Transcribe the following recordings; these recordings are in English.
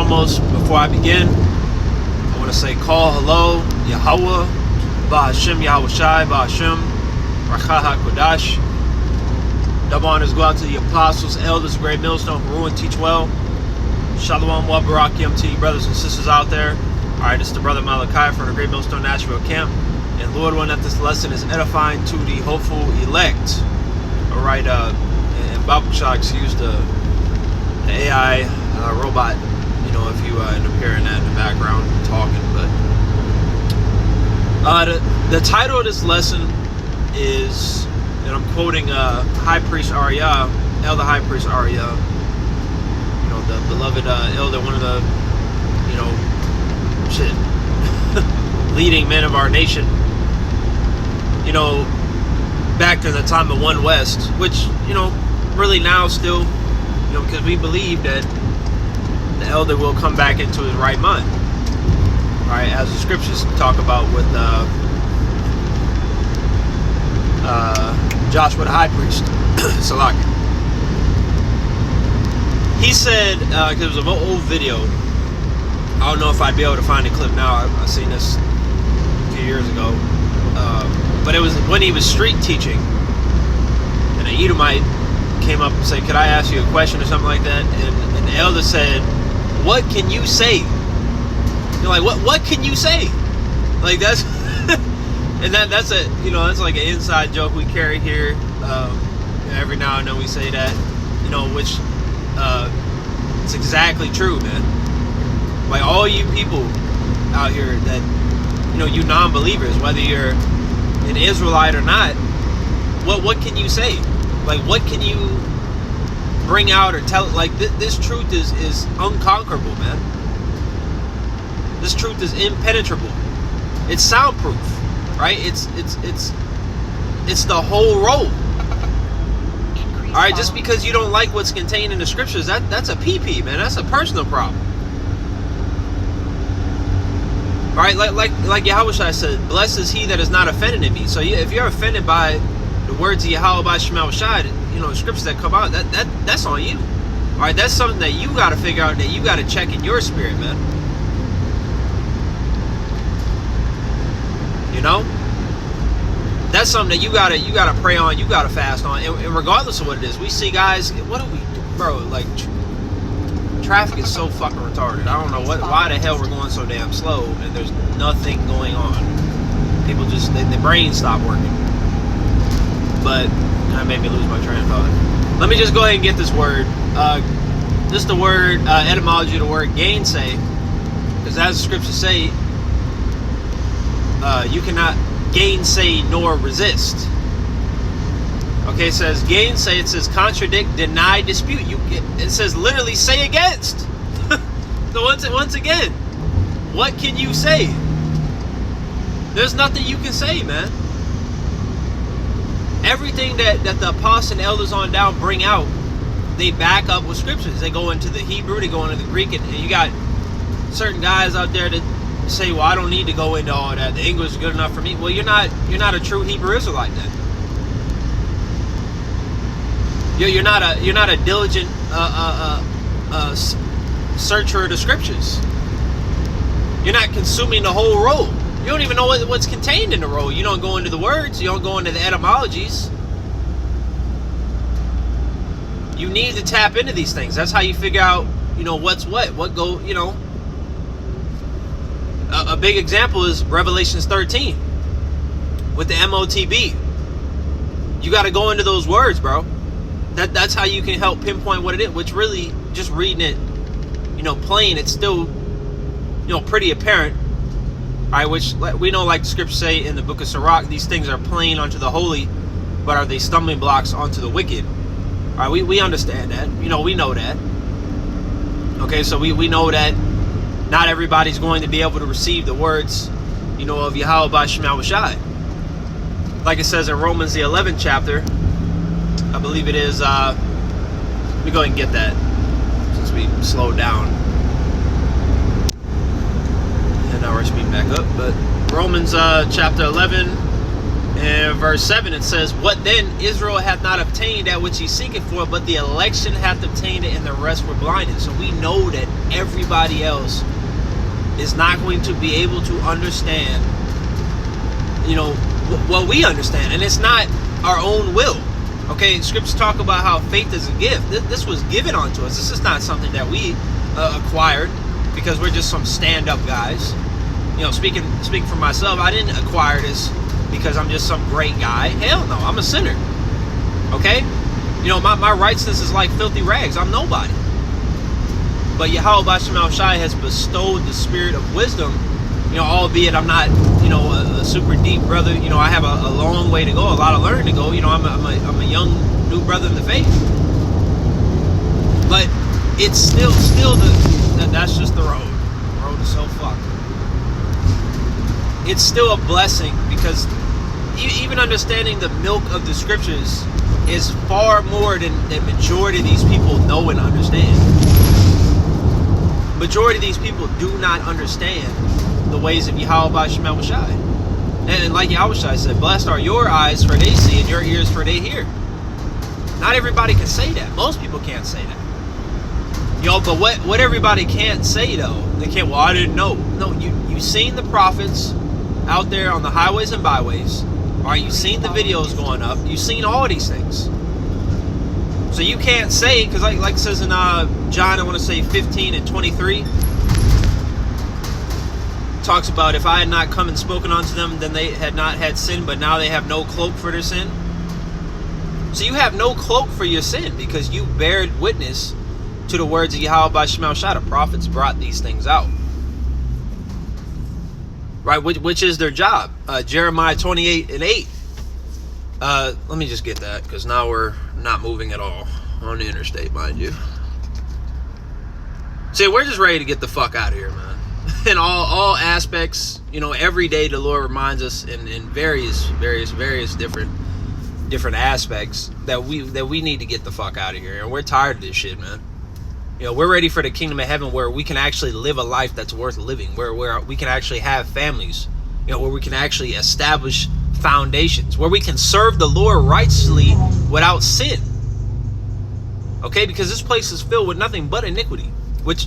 foremost, before I begin, I want to say call hello, Yahweh, Ba'Hashem Yahweh Shai, Ba'Hashem, Racha HaKodash. Double honors go out to the apostles, elders, great millstone, who rule and teach well. Shalom, wa barakim to you brothers and sisters out there. Alright, this is the brother Malachi from the Great Millstone Nashville camp. And Lord willing that this lesson is edifying to the hopeful elect. Alright, and Babusha, excuse the AI robot, you know, if you end up hearing that in the background talking. But the title of this lesson is, and I'm quoting High Priest Ahrayah, Elder High Priest Ahrayah, you know, the beloved elder, one of the, you know, leading men of our nation, you know, back to the time of One West, which, you know, really now still, you know, because we believe that the elder will come back into his right mind, right, as the scriptures talk about with Joshua the high priest, Salaki. He said, because it was an old video, I don't know if I'd be able to find the clip now. I've seen this a few years ago, but it was when he was street teaching, and an Edomite came up and said, "Could I ask you a question?" or something like that, and the elder said, "What can you say?" You're like, what can you say? Like, that's and that's a, you know, that's like an inside joke we carry here. Every now and then we say that, you know, which it's exactly true, man. Like, all you people out here that, you know, you non-believers, whether you're an Israelite or not, what can you say? Like, what can you bring out or tell? Like, this truth is unconquerable, man. This truth is impenetrable. It's soundproof, right? It's the whole roll. All right, just because you don't like what's contained in the scriptures, that's a PP, man. That's a personal problem. All right, like Yahweh said, blessed is he that is not offended in me. So if you're offended by the words of Yahweh by Shema Shai, you know, the scriptures that come out, that's on you. All right, that's something that you got to figure out, that you got to check in your spirit, man. You know, that's something that you gotta pray on, you gotta fast on, and regardless of what it is, we see guys. What do we do, bro? Like, traffic is so fucking retarded. I don't know why the hell we're going so damn slow, and there's nothing going on. People just their brains stop working. But that made me lose my train of thought. Let me just go ahead and get this word. This is the word etymology of the word gainsay, because as the scriptures say, you cannot gainsay nor resist. Okay, it says gainsay, it says contradict, deny, dispute. It says literally say against. So once again, what can you say? There's nothing you can say, man. Everything that the apostles and elders on down bring out, they back up with scriptures. They go into the Hebrew, they go into the Greek, and you got certain guys out there that say, well, I don't need to go into all that. The English is good enough for me. Well, you're not a true Hebrew Israelite then. You're not a diligent searcher of the scriptures. You're not consuming the whole roll. You don't even know what's contained in the roll. You don't go into the words. You don't go into the etymologies. You need to tap into these things. That's how you figure out, you know, what's what go, you know. A big example is Revelations 13 with the MOTB. You got to go into those words, bro. That's how you can help pinpoint what it is, which really, just reading it, you know, plain, it's still, you know, pretty apparent. All right, which we know, like the scriptures say in the book of Sirach, these things are plain unto the holy, but are they stumbling blocks unto the wicked? All right, we understand that. You know, we know that. Okay, so we know that not everybody's going to be able to receive the words, you know, of Yahweh by Shema Shai. Like it says in Romans the 11th chapter, I believe it is. Let me go ahead and get that since we slowed down. And now we're speeding back up. But Romans chapter 11 In verse 7 it says, "What then? Israel hath not obtained that which he seeketh for, but the election hath obtained it, and the rest were blinded." So we know that everybody else is not going to be able to understand, what we understand. And it's not our own will. Okay, scriptures talk about how faith is a gift. This was given unto us. This is not something that we acquired because we're just some stand-up guys. Speaking for myself, I didn't acquire this because I'm just some great guy. Hell no, I'm a sinner. Okay? My righteousness is like filthy rags. I'm nobody. But Yahweh B'Shem El Shai has bestowed the spirit of wisdom, albeit I'm not, a super deep brother. I have a long way to go, a lot of learning to go. I'm a young new brother in the faith. But it's still that's just the road. The road is so fucked. It's still a blessing because even understanding the milk of the scriptures is far more than the majority of these people know and understand. Majority of these people do not understand the ways of Yahweh B'Shem El Shai. And like Yahweh Shai said, "Blessed are your eyes for they see, and your ears for they hear." Not everybody can say that. Most people can't say that. But what everybody can't say though, they can't, well, I didn't know. No, you've seen the prophets out there on the highways and byways. All right, you've seen the videos going up. You've seen all these things. So you can't say, because like it says in John, I want to say 15:23, talks about, "If I had not come and spoken unto them, then they had not had sin, but now they have no cloak for their sin." So you have no cloak for your sin because you bear witness to the words of Yahweh B'Shem El Shai. The prophets brought these things out. Right, which is their job. Jeremiah 28:8. Let me just get that, because now we're not moving at all on the interstate, mind you. See, we're just ready to get the fuck out of here, man. In all aspects, every day the Lord reminds us in various different aspects that we need to get the fuck out of here, and we're tired of this shit, man. We're ready for the kingdom of heaven where we can actually live a life that's worth living, where we can actually have families, where we can actually establish foundations, where we can serve the Lord righteously without sin. Okay, because this place is filled with nothing but iniquity,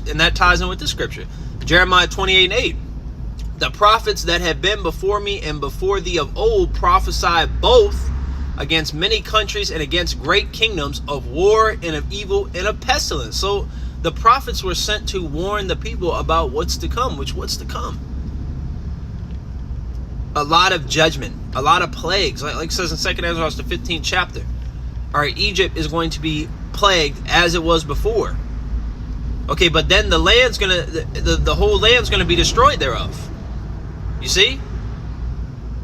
and that ties in with the scripture. Jeremiah 28:8. "The prophets that have been before me and before thee of old prophesied both against many countries and against great kingdoms, of war and of evil and of pestilence." So the prophets were sent to warn the people about what's to come, what's to come. A lot of judgment, a lot of plagues, like it says in 2 Ezra, the 15th chapter. All right, Egypt is going to be plagued as it was before. Okay, but then the whole land's gonna be destroyed thereof. You see?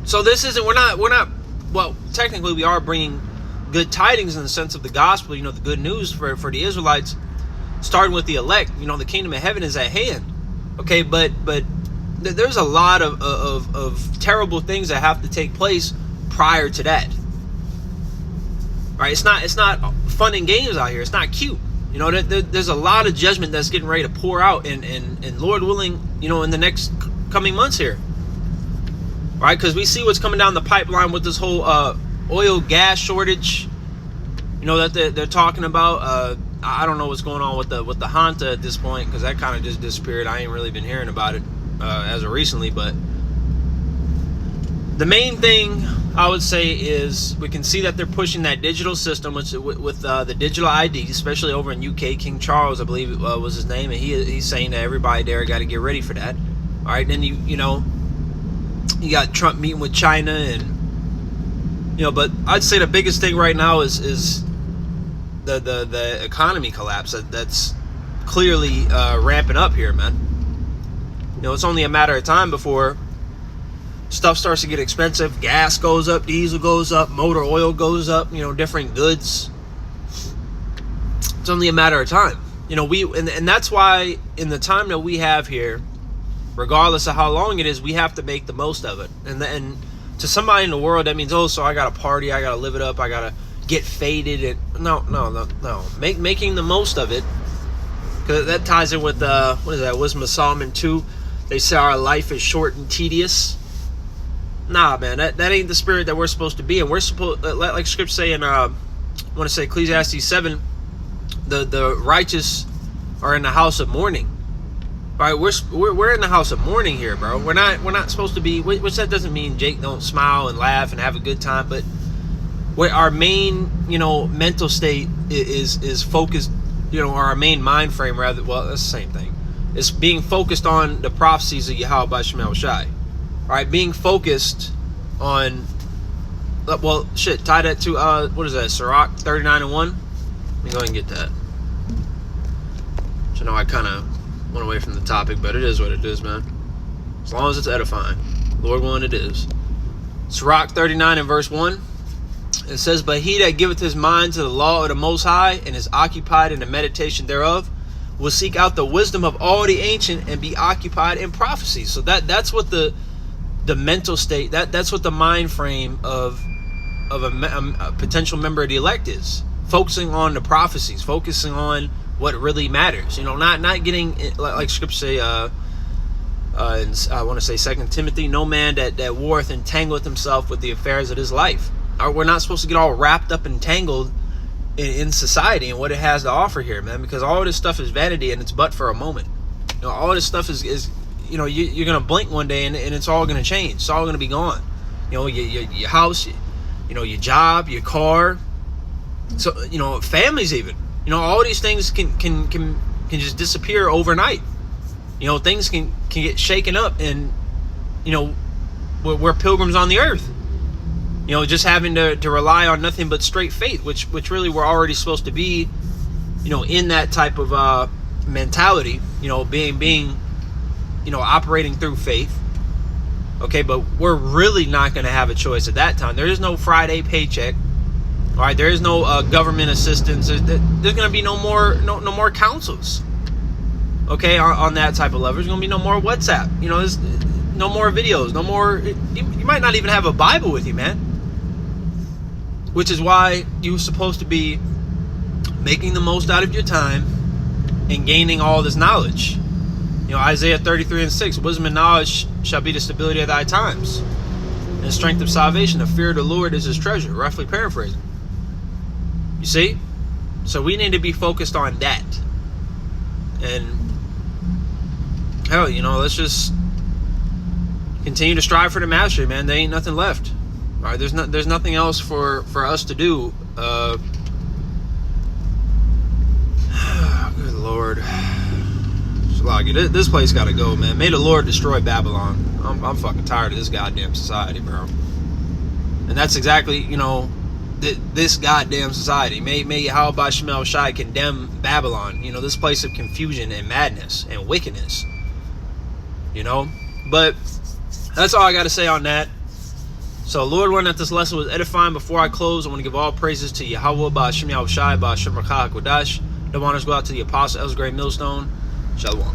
So this isn't, we're not. Well, technically we are bringing good tidings in the sense of the gospel, the good news for the Israelites, starting with the elect. The kingdom of heaven is at hand. Okay, but there's a lot of terrible things that have to take place prior to that. Right? It's not fun and games out here. It's not cute. There's a lot of judgment that's getting ready to pour out, and Lord willing, in the next coming months here. Right, because we see what's coming down the pipeline with this whole oil gas shortage, that they're talking about. I don't know what's going on with the Hanta at this point, because that kind of just disappeared. I ain't really been hearing about it as of recently. But the main thing I would say is we can see that they're pushing that digital system, with the digital ID, especially over in UK. King Charles, I believe was his name, and he's saying that everybody there got to get ready for that. All right, then you got Trump meeting with China, and but I'd say the biggest thing right now is the economy collapse that's clearly ramping up here, man. It's only a matter of time before stuff starts to get expensive. Gas goes up, diesel goes up, motor oil goes up, different goods. It's only a matter of time. And that's why in the time that we have here, regardless of how long it is, we have to make the most of it. And to somebody in the world, that means, so I got to party, I got to live it up, I got to get faded. And no. Making the most of it, because that ties in with, what is that, Wisdom of Solomon 2. They say our life is short and tedious. Nah, man, that ain't the spirit that we're supposed to be. And we're supposed, like Scripture say in, I want to say Ecclesiastes 7, the righteous are in the house of mourning. All right, we're in the house of mourning here, bro. We're not supposed to be. Which that doesn't mean Jake don't smile and laugh and have a good time, but our main, mental state is focused. Our main mind frame, rather. Well, that's the same thing. It's being focused on the prophecies of Yahweh Shemel Shai. All right, being focused on. Well, shit. Tie that to what is that? Sirach 39:1. Let me go ahead and get that. So I kind of went away from the topic, but it is what it is, man. As long as it's edifying. Lord willing, it is. Sirach 39 and verse 1. It says, "But he that giveth his mind to the law of the Most High, and is occupied in the meditation thereof, will seek out the wisdom of all the ancient, and be occupied in prophecy." So that's what the mental state, that's what the mind frame of a potential member of the elect is. Focusing on the prophecies, focusing on what really matters, not getting, like Scripture say, I want to say 2 Timothy, no man that warreth entangleth himself with the affairs of his life. We're not supposed to get all wrapped up and tangled in society and what it has to offer here, man, because all this stuff is vanity and it's but for a moment. All this stuff is you're gonna blink one day and it's all gonna change. It's all gonna be gone. Your house, your job, your car, so families even. All these things can just disappear overnight. Things can get shaken up, and we're pilgrims on the earth. Just having to rely on nothing but straight faith, which really we're already supposed to be, in that type of mentality. Being operating through faith. Okay, but we're really not going to have a choice at that time. There is no Friday paycheck. All right, there is no government assistance. There's going to be no more counsels. Okay, on that type of level, there's going to be no more WhatsApp. There's no more videos, no more. You might not even have a Bible with you, man. Which is why you're supposed to be making the most out of your time and gaining all this knowledge. Isaiah 33:6, "Wisdom and knowledge shall be the stability of thy times, and the strength of salvation. The fear of the Lord is his treasure." Roughly paraphrasing. You see? So we need to be focused on that. And hell, let's just continue to strive for the mastery, man. There ain't nothing left. All right, there's nothing else for us to do. Good Lord. This place gotta go, man. May the Lord destroy Babylon. I'm fucking tired of this goddamn society, bro. And that's exactly, this goddamn society. May Yahweh Shemel Shai condemn Babylon. This place of confusion and madness and wickedness. But that's all I got to say on that. So, Lord, willing, that this lesson was edifying. Before I close, I want to give all praises to Yahweh Ba'Shem Yahushai Ba'Shem Rakah HaKodash. The honors go out to the Apostle Elsgray Millstone. Shalom.